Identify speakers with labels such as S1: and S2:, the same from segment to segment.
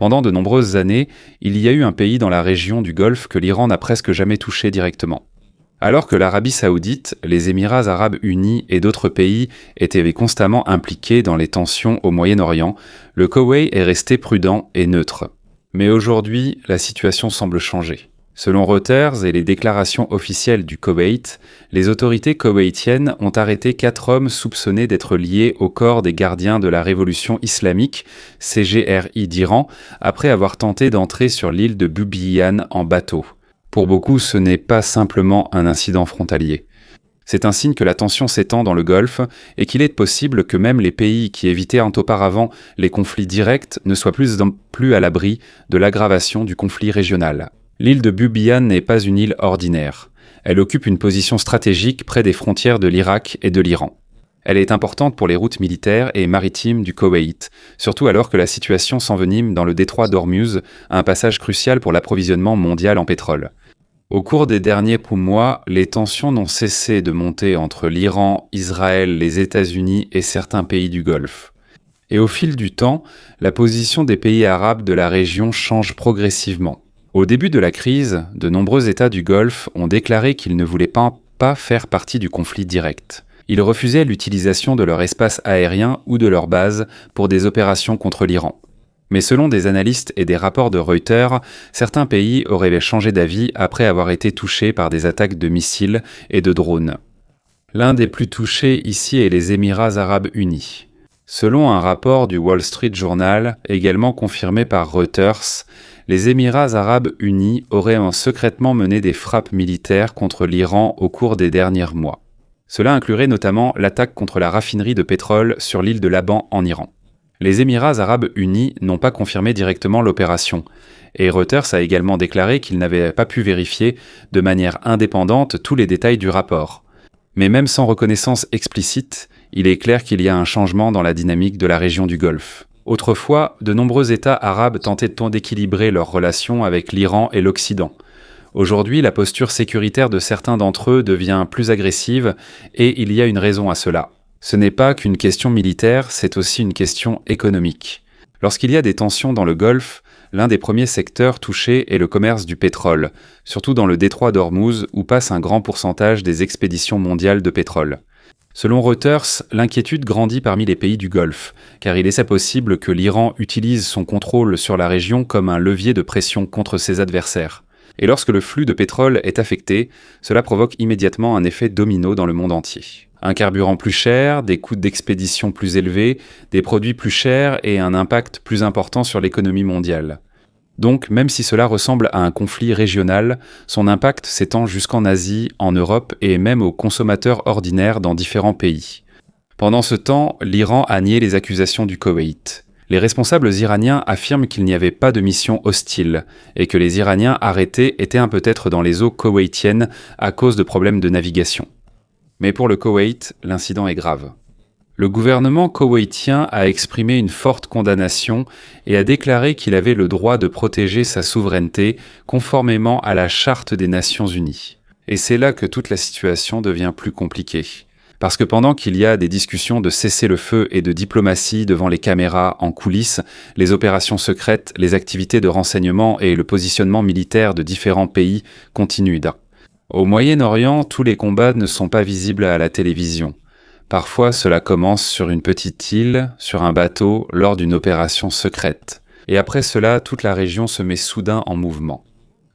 S1: Pendant de nombreuses années, il y a eu un pays dans la région du Golfe que l'Iran n'a presque jamais touché directement. Alors que l'Arabie saoudite, les Émirats arabes unis et d'autres pays étaient constamment impliqués dans les tensions au Moyen-Orient, le Koweït est resté prudent et neutre. Mais aujourd'hui, la situation semble changer. Selon Reuters et les déclarations officielles du Koweït, les autorités koweïtiennes ont arrêté 4 hommes soupçonnés d'être liés au corps des gardiens de la révolution islamique, CGRI d'Iran, après avoir tenté d'entrer sur l'île de Bubiyan en bateau. Pour beaucoup, ce n'est pas simplement un incident frontalier. C'est un signe que la tension s'étend dans le Golfe et qu'il est possible que même les pays qui évitaient auparavant les conflits directs ne soient plus à l'abri de l'aggravation du conflit régional. L'île de Bubiyan n'est pas une île ordinaire. Elle occupe une position stratégique près des frontières de l'Irak et de l'Iran. Elle est importante pour les routes militaires et maritimes du Koweït, surtout alors que la situation s'envenime dans le détroit d'Ormuz, un passage crucial pour l'approvisionnement mondial en pétrole. Au cours des derniers mois, les tensions n'ont cessé de monter entre l'Iran, Israël, les États-Unis et certains pays du Golfe. Et au fil du temps, la position des pays arabes de la région change progressivement. Au début de la crise, de nombreux États du Golfe ont déclaré qu'ils ne voulaient pas faire partie du conflit direct. Ils refusaient l'utilisation de leur espace aérien ou de leurs bases pour des opérations contre l'Iran. Mais selon des analystes et des rapports de Reuters, certains pays auraient changé d'avis après avoir été touchés par des attaques de missiles et de drones. L'un des plus touchés ici est les Émirats arabes unis. Selon un rapport du Wall Street Journal, également confirmé par Reuters, les Émirats arabes unis auraient secrètement mené des frappes militaires contre l'Iran au cours des derniers mois. Cela inclurait notamment l'attaque contre la raffinerie de pétrole sur l'île de Laban en Iran. Les Émirats arabes unis n'ont pas confirmé directement l'opération, et Reuters a également déclaré qu'ils n'avaient pas pu vérifier de manière indépendante tous les détails du rapport. Mais même sans reconnaissance explicite, il est clair qu'il y a un changement dans la dynamique de la région du Golfe. Autrefois, de nombreux États arabes tentaient d'équilibrer leurs relations avec l'Iran et l'Occident. Aujourd'hui, la posture sécuritaire de certains d'entre eux devient plus agressive et il y a une raison à cela. Ce n'est pas qu'une question militaire, c'est aussi une question économique. Lorsqu'il y a des tensions dans le Golfe, l'un des premiers secteurs touchés est le commerce du pétrole, surtout dans le détroit d'Ormuz où passe un grand pourcentage des expéditions mondiales de pétrole. Selon Reuters, l'inquiétude grandit parmi les pays du Golfe, car il est possible que l'Iran utilise son contrôle sur la région comme un levier de pression contre ses adversaires. Et lorsque le flux de pétrole est affecté, cela provoque immédiatement un effet domino dans le monde entier. Un carburant plus cher, des coûts d'expédition plus élevés, des produits plus chers et un impact plus important sur l'économie mondiale. Donc, même si cela ressemble à un conflit régional, son impact s'étend jusqu'en Asie, en Europe et même aux consommateurs ordinaires dans différents pays. Pendant ce temps, l'Iran a nié les accusations du Koweït. Les responsables iraniens affirment qu'il n'y avait pas de mission hostile et que les Iraniens arrêtés étaient peut-être dans les eaux koweïtiennes à cause de problèmes de navigation. Mais pour le Koweït, l'incident est grave. Le gouvernement koweïtien a exprimé une forte condamnation et a déclaré qu'il avait le droit de protéger sa souveraineté conformément à la Charte des Nations Unies. Et c'est là que toute la situation devient plus compliquée. Parce que pendant qu'il y a des discussions de cessez-le-feu et de diplomatie devant les caméras en coulisses, les opérations secrètes, les activités de renseignement et le positionnement militaire de différents pays continuent. Au Moyen-Orient, tous les combats ne sont pas visibles à la télévision. Parfois, cela commence sur une petite île, sur un bateau, lors d'une opération secrète. Et après cela, toute la région se met soudain en mouvement.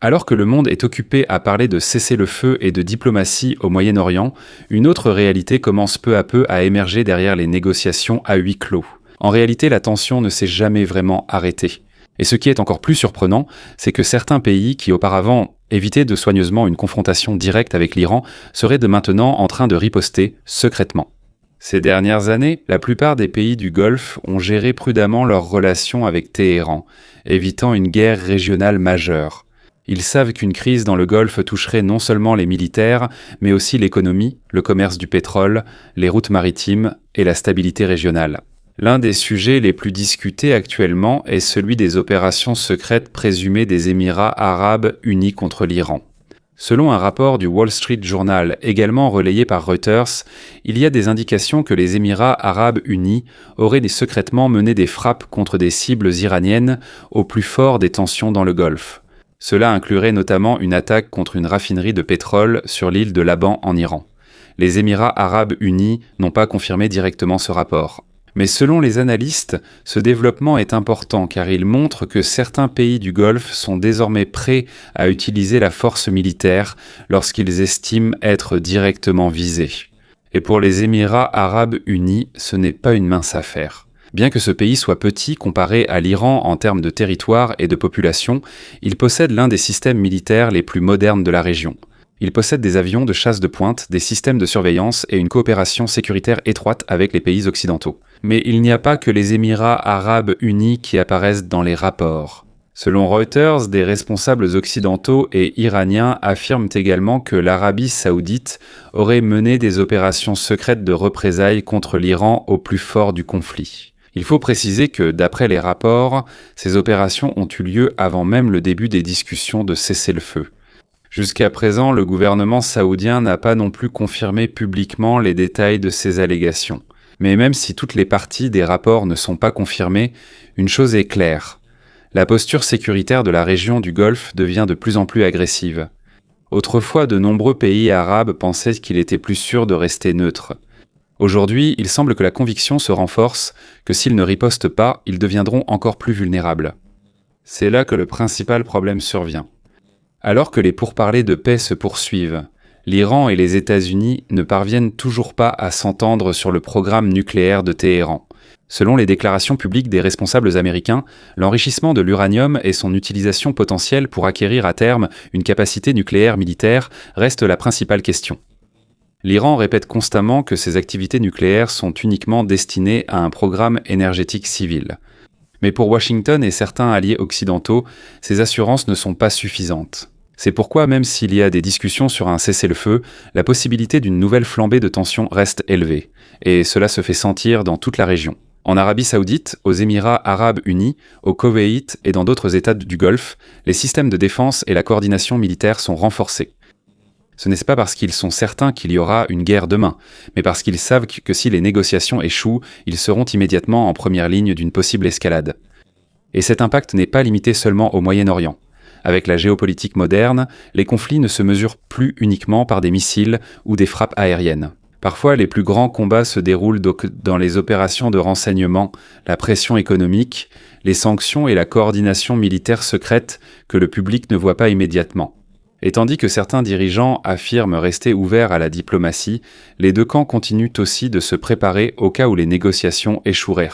S1: Alors que le monde est occupé à parler de cessez-le-feu et de diplomatie au Moyen-Orient, une autre réalité commence peu à peu à émerger derrière les négociations à huis clos. En réalité, la tension ne s'est jamais vraiment arrêtée. Et ce qui est encore plus surprenant, c'est que certains pays qui auparavant évitaient de soigneusement une confrontation directe avec l'Iran seraient de maintenant en train de riposter secrètement. Ces dernières années, la plupart des pays du Golfe ont géré prudemment leurs relations avec Téhéran, évitant une guerre régionale majeure. Ils savent qu'une crise dans le Golfe toucherait non seulement les militaires, mais aussi l'économie, le commerce du pétrole, les routes maritimes et la stabilité régionale. L'un des sujets les plus discutés actuellement est celui des opérations secrètes présumées des Émirats arabes unis contre l'Iran. Selon un rapport du Wall Street Journal, également relayé par Reuters, il y a des indications que les Émirats arabes unis auraient secrètement mené des frappes contre des cibles iraniennes au plus fort des tensions dans le Golfe. Cela inclurait notamment une attaque contre une raffinerie de pétrole sur l'île de Laban en Iran. Les Émirats arabes unis n'ont pas confirmé directement ce rapport. Mais selon les analystes, ce développement est important car il montre que certains pays du Golfe sont désormais prêts à utiliser la force militaire lorsqu'ils estiment être directement visés. Et pour les Émirats arabes unis, ce n'est pas une mince affaire. Bien que ce pays soit petit comparé à l'Iran en termes de territoire et de population, il possède l'un des systèmes militaires les plus modernes de la région. Il possède des avions de chasse de pointe, des systèmes de surveillance et une coopération sécuritaire étroite avec les pays occidentaux. Mais il n'y a pas que les Émirats arabes unis qui apparaissent dans les rapports. Selon Reuters, des responsables occidentaux et iraniens affirment également que l'Arabie saoudite aurait mené des opérations secrètes de représailles contre l'Iran au plus fort du conflit. Il faut préciser que, d'après les rapports, ces opérations ont eu lieu avant même le début des discussions de cessez-le-feu. Jusqu'à présent, le gouvernement saoudien n'a pas non plus confirmé publiquement les détails de ces allégations. Mais même si toutes les parties des rapports ne sont pas confirmées, une chose est claire. La posture sécuritaire de la région du Golfe devient de plus en plus agressive. Autrefois, de nombreux pays arabes pensaient qu'il était plus sûr de rester neutre. Aujourd'hui, il semble que la conviction se renforce que s'ils ne ripostent pas, ils deviendront encore plus vulnérables. C'est là que le principal problème survient. Alors que les pourparlers de paix se poursuivent, l'Iran et les États-Unis ne parviennent toujours pas à s'entendre sur le programme nucléaire de Téhéran. Selon les déclarations publiques des responsables américains, l'enrichissement de l'uranium et son utilisation potentielle pour acquérir à terme une capacité nucléaire militaire reste la principale question. L'Iran répète constamment que ses activités nucléaires sont uniquement destinées à un programme énergétique civil. Mais pour Washington et certains alliés occidentaux, ces assurances ne sont pas suffisantes. C'est pourquoi, même s'il y a des discussions sur un cessez-le-feu, la possibilité d'une nouvelle flambée de tensions reste élevée, et cela se fait sentir dans toute la région. En Arabie Saoudite, aux Émirats arabes unis, au Koweït et dans d'autres États du Golfe, les systèmes de défense et la coordination militaire sont renforcés. Ce n'est pas parce qu'ils sont certains qu'il y aura une guerre demain, mais parce qu'ils savent que si les négociations échouent, ils seront immédiatement en première ligne d'une possible escalade. Et cet impact n'est pas limité seulement au Moyen-Orient. Avec la géopolitique moderne, les conflits ne se mesurent plus uniquement par des missiles ou des frappes aériennes. Parfois, les plus grands combats se déroulent dans les opérations de renseignement, la pression économique, les sanctions et la coordination militaire secrète que le public ne voit pas immédiatement. Et tandis que certains dirigeants affirment rester ouverts à la diplomatie, les deux camps continuent aussi de se préparer au cas où les négociations échoueraient.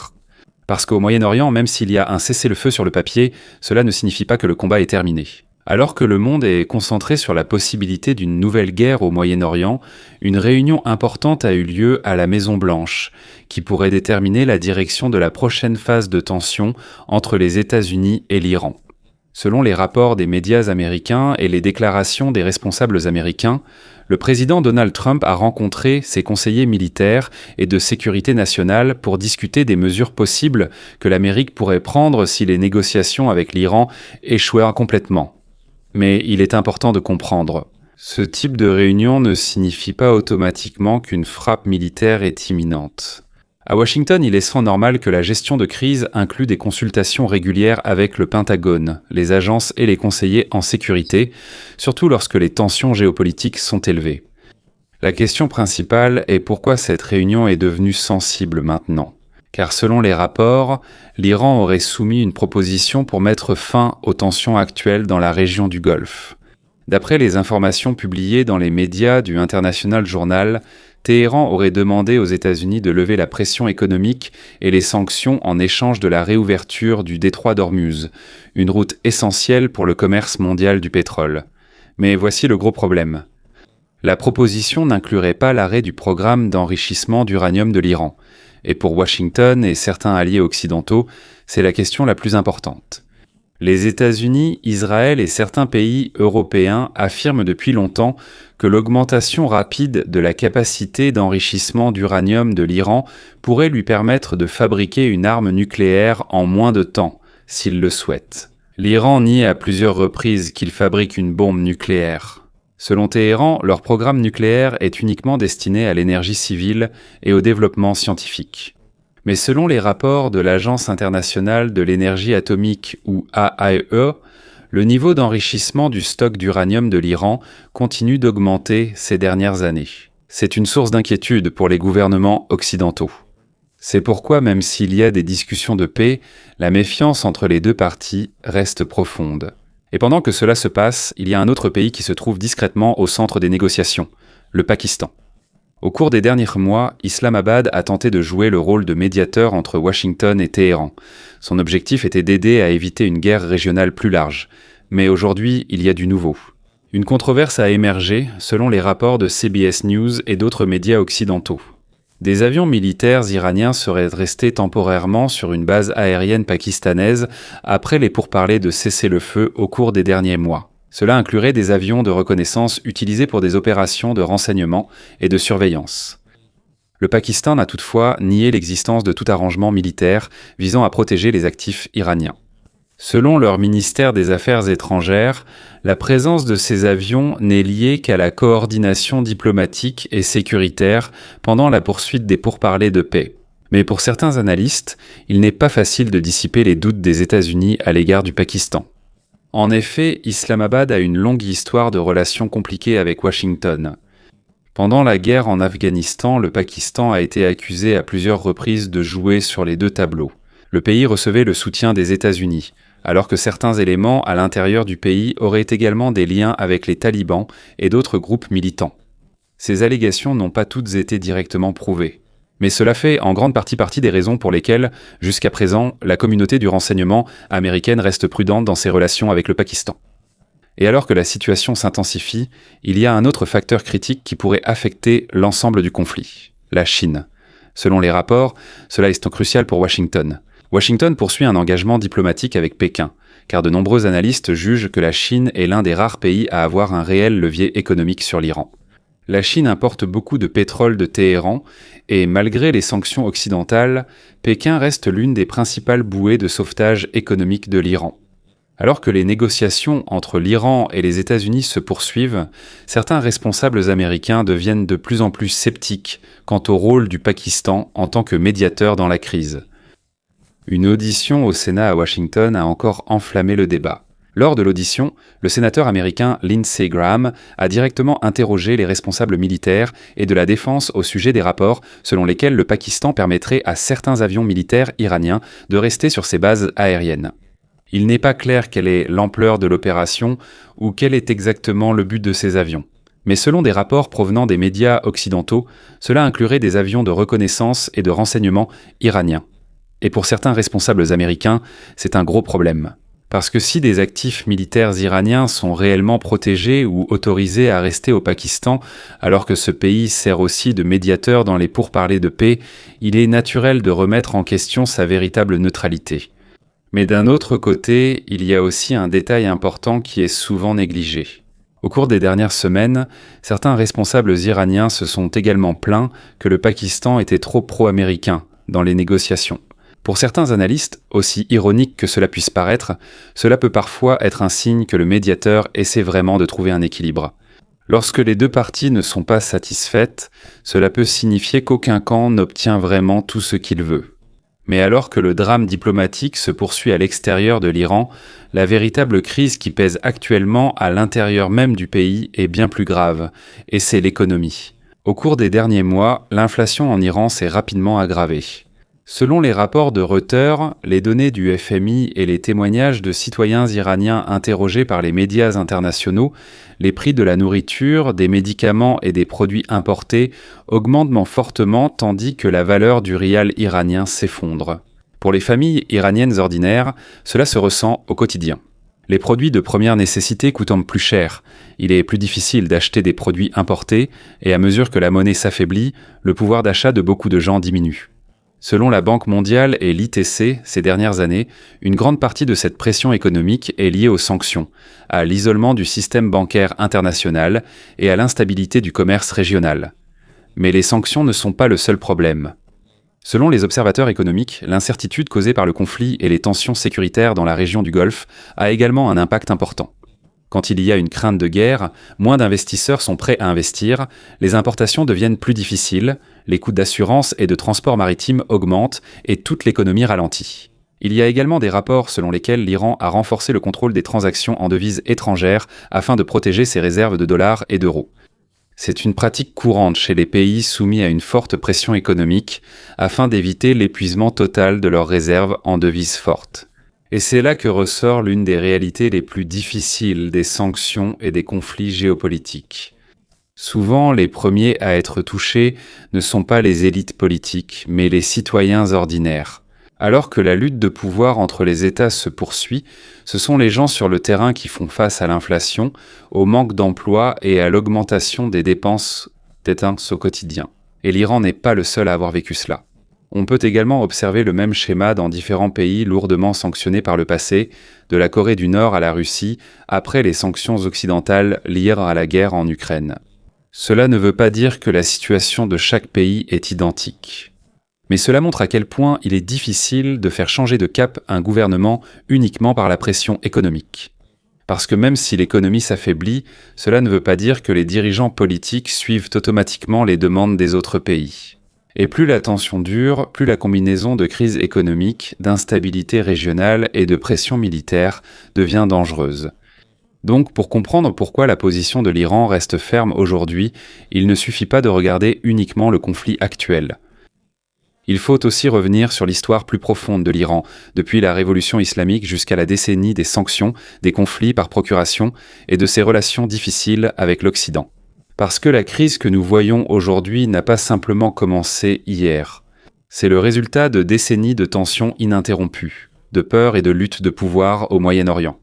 S1: Parce qu'au Moyen-Orient, même s'il y a un cessez-le-feu sur le papier, cela ne signifie pas que le combat est terminé. Alors que le monde est concentré sur la possibilité d'une nouvelle guerre au Moyen-Orient, une réunion importante a eu lieu à la Maison-Blanche, qui pourrait déterminer la direction de la prochaine phase de tension entre les États-Unis et l'Iran. Selon les rapports des médias américains et les déclarations des responsables américains, le président Donald Trump a rencontré ses conseillers militaires et de sécurité nationale pour discuter des mesures possibles que l'Amérique pourrait prendre si les négociations avec l'Iran échouaient complètement. Mais il est important de comprendre, ce type de réunion ne signifie pas automatiquement qu'une frappe militaire est imminente. À Washington, il est sans normal que la gestion de crise inclue des consultations régulières avec le Pentagone, les agences et les conseillers en sécurité, surtout lorsque les tensions géopolitiques sont élevées. La question principale est pourquoi cette réunion est devenue sensible maintenant. Car selon les rapports, l'Iran aurait soumis une proposition pour mettre fin aux tensions actuelles dans la région du Golfe. D'après les informations publiées dans les médias du International Journal, Téhéran aurait demandé aux États-Unis de lever la pression économique et les sanctions en échange de la réouverture du détroit d'Ormuz, une route essentielle pour le commerce mondial du pétrole. Mais voici le gros problème. La proposition n'inclurait pas l'arrêt du programme d'enrichissement d'uranium de l'Iran. Et pour Washington et certains alliés occidentaux, c'est la question la plus importante. Les États-Unis, Israël et certains pays européens affirment depuis longtemps que l'augmentation rapide de la capacité d'enrichissement d'uranium de l'Iran pourrait lui permettre de fabriquer une arme nucléaire en moins de temps, s'il le souhaite. L'Iran nie à plusieurs reprises qu'il fabrique une bombe nucléaire. Selon Téhéran, leur programme nucléaire est uniquement destiné à l'énergie civile et au développement scientifique. Mais selon les rapports de l'Agence internationale de l'énergie atomique ou AIE, le niveau d'enrichissement du stock d'uranium de l'Iran continue d'augmenter ces dernières années. C'est une source d'inquiétude pour les gouvernements occidentaux. C'est pourquoi, même s'il y a des discussions de paix, la méfiance entre les deux parties reste profonde. Et pendant que cela se passe, il y a un autre pays qui se trouve discrètement au centre des négociations, le Pakistan. Au cours des derniers mois, Islamabad a tenté de jouer le rôle de médiateur entre Washington et Téhéran. Son objectif était d'aider à éviter une guerre régionale plus large. Mais aujourd'hui, il y a du nouveau. Une controverse a émergé, selon les rapports de CBS News et d'autres médias occidentaux. Des avions militaires iraniens seraient restés temporairement sur une base aérienne pakistanaise après les pourparlers de cessez-le-feu au cours des derniers mois. Cela inclurait des avions de reconnaissance utilisés pour des opérations de renseignement et de surveillance. Le Pakistan n'a toutefois nié l'existence de tout arrangement militaire visant à protéger les actifs iraniens. Selon leur ministère des Affaires étrangères, la présence de ces avions n'est liée qu'à la coordination diplomatique et sécuritaire pendant la poursuite des pourparlers de paix. Mais pour certains analystes, il n'est pas facile de dissiper les doutes des États-Unis à l'égard du Pakistan. En effet, Islamabad a une longue histoire de relations compliquées avec Washington. Pendant la guerre en Afghanistan, le Pakistan a été accusé à plusieurs reprises de jouer sur les deux tableaux. Le pays recevait le soutien des États-Unis, alors que certains éléments à l'intérieur du pays auraient également des liens avec les talibans et d'autres groupes militants. Ces allégations n'ont pas toutes été directement prouvées. Mais cela fait en grande partie des raisons pour lesquelles, jusqu'à présent, la communauté du renseignement américaine reste prudente dans ses relations avec le Pakistan. Et alors que la situation s'intensifie, il y a un autre facteur critique qui pourrait affecter l'ensemble du conflit, la Chine. Selon les rapports, cela est crucial pour Washington. Washington poursuit un engagement diplomatique avec Pékin, car de nombreux analystes jugent que la Chine est l'un des rares pays à avoir un réel levier économique sur l'Iran. La Chine importe beaucoup de pétrole de Téhéran et malgré les sanctions occidentales, Pékin reste l'une des principales bouées de sauvetage économique de l'Iran. Alors que les négociations entre l'Iran et les États-Unis se poursuivent, certains responsables américains deviennent de plus en plus sceptiques quant au rôle du Pakistan en tant que médiateur dans la crise. Une audition au Sénat à Washington a encore enflammé le débat. Lors de l'audition, le sénateur américain Lindsey Graham a directement interrogé les responsables militaires et de la défense au sujet des rapports selon lesquels le Pakistan permettrait à certains avions militaires iraniens de rester sur ses bases aériennes. Il n'est pas clair quelle est l'ampleur de l'opération ou quel est exactement le but de ces avions. Mais selon des rapports provenant des médias occidentaux, cela inclurait des avions de reconnaissance et de renseignement iraniens. Et pour certains responsables américains, c'est un gros problème. Parce que si des actifs militaires iraniens sont réellement protégés ou autorisés à rester au Pakistan, alors que ce pays sert aussi de médiateur dans les pourparlers de paix, il est naturel de remettre en question sa véritable neutralité. Mais d'un autre côté, il y a aussi un détail important qui est souvent négligé. Au cours des dernières semaines, certains responsables iraniens se sont également plaints que le Pakistan était trop pro-américain dans les négociations. Pour certains analystes, aussi ironique que cela puisse paraître, cela peut parfois être un signe que le médiateur essaie vraiment de trouver un équilibre. Lorsque les deux parties ne sont pas satisfaites, cela peut signifier qu'aucun camp n'obtient vraiment tout ce qu'il veut. Mais alors que le drame diplomatique se poursuit à l'extérieur de l'Iran, la véritable crise qui pèse actuellement à l'intérieur même du pays est bien plus grave, et c'est l'économie. Au cours des derniers mois, l'inflation en Iran s'est rapidement aggravée. Selon les rapports de Reuters, les données du FMI et les témoignages de citoyens iraniens interrogés par les médias internationaux, les prix de la nourriture, des médicaments et des produits importés augmentent fortement tandis que la valeur du rial iranien s'effondre. Pour les familles iraniennes ordinaires, cela se ressent au quotidien. Les produits de première nécessité coûtant plus cher, il est plus difficile d'acheter des produits importés et à mesure que la monnaie s'affaiblit, le pouvoir d'achat de beaucoup de gens diminue. Selon la Banque mondiale et l'ITC, ces dernières années, une grande partie de cette pression économique est liée aux sanctions, à l'isolement du système bancaire international et à l'instabilité du commerce régional. Mais les sanctions ne sont pas le seul problème. Selon les observateurs économiques, l'incertitude causée par le conflit et les tensions sécuritaires dans la région du Golfe a également un impact important. Quand il y a une crainte de guerre, moins d'investisseurs sont prêts à investir, les importations deviennent plus difficiles, les coûts d'assurance et de transport maritime augmentent et toute l'économie ralentit. Il y a également des rapports selon lesquels l'Iran a renforcé le contrôle des transactions en devises étrangères afin de protéger ses réserves de dollars et d'euros. C'est une pratique courante chez les pays soumis à une forte pression économique afin d'éviter l'épuisement total de leurs réserves en devises fortes. Et c'est là que ressort l'une des réalités les plus difficiles des sanctions et des conflits géopolitiques. Souvent, les premiers à être touchés ne sont pas les élites politiques, mais les citoyens ordinaires. Alors que la lutte de pouvoir entre les États se poursuit, ce sont les gens sur le terrain qui font face à l'inflation, au manque d'emploi et à l'augmentation des dépenses au quotidien. Et l'Iran n'est pas le seul à avoir vécu cela. On peut également observer le même schéma dans différents pays lourdement sanctionnés par le passé, de la Corée du Nord à la Russie, après les sanctions occidentales liées à la guerre en Ukraine. Cela ne veut pas dire que la situation de chaque pays est identique. Mais cela montre à quel point il est difficile de faire changer de cap un gouvernement uniquement par la pression économique. Parce que même si l'économie s'affaiblit, cela ne veut pas dire que les dirigeants politiques suivent automatiquement les demandes des autres pays. Et plus la tension dure, plus la combinaison de crise économique, d'instabilité régionale et de pression militaire devient dangereuse. Donc, pour comprendre pourquoi la position de l'Iran reste ferme aujourd'hui, il ne suffit pas de regarder uniquement le conflit actuel. Il faut aussi revenir sur l'histoire plus profonde de l'Iran, depuis la révolution islamique jusqu'à la décennie des sanctions, des conflits par procuration et de ses relations difficiles avec l'Occident. Parce que la crise que nous voyons aujourd'hui n'a pas simplement commencé hier. C'est le résultat de décennies de tensions ininterrompues, de peur et de lutte de pouvoir au Moyen-Orient.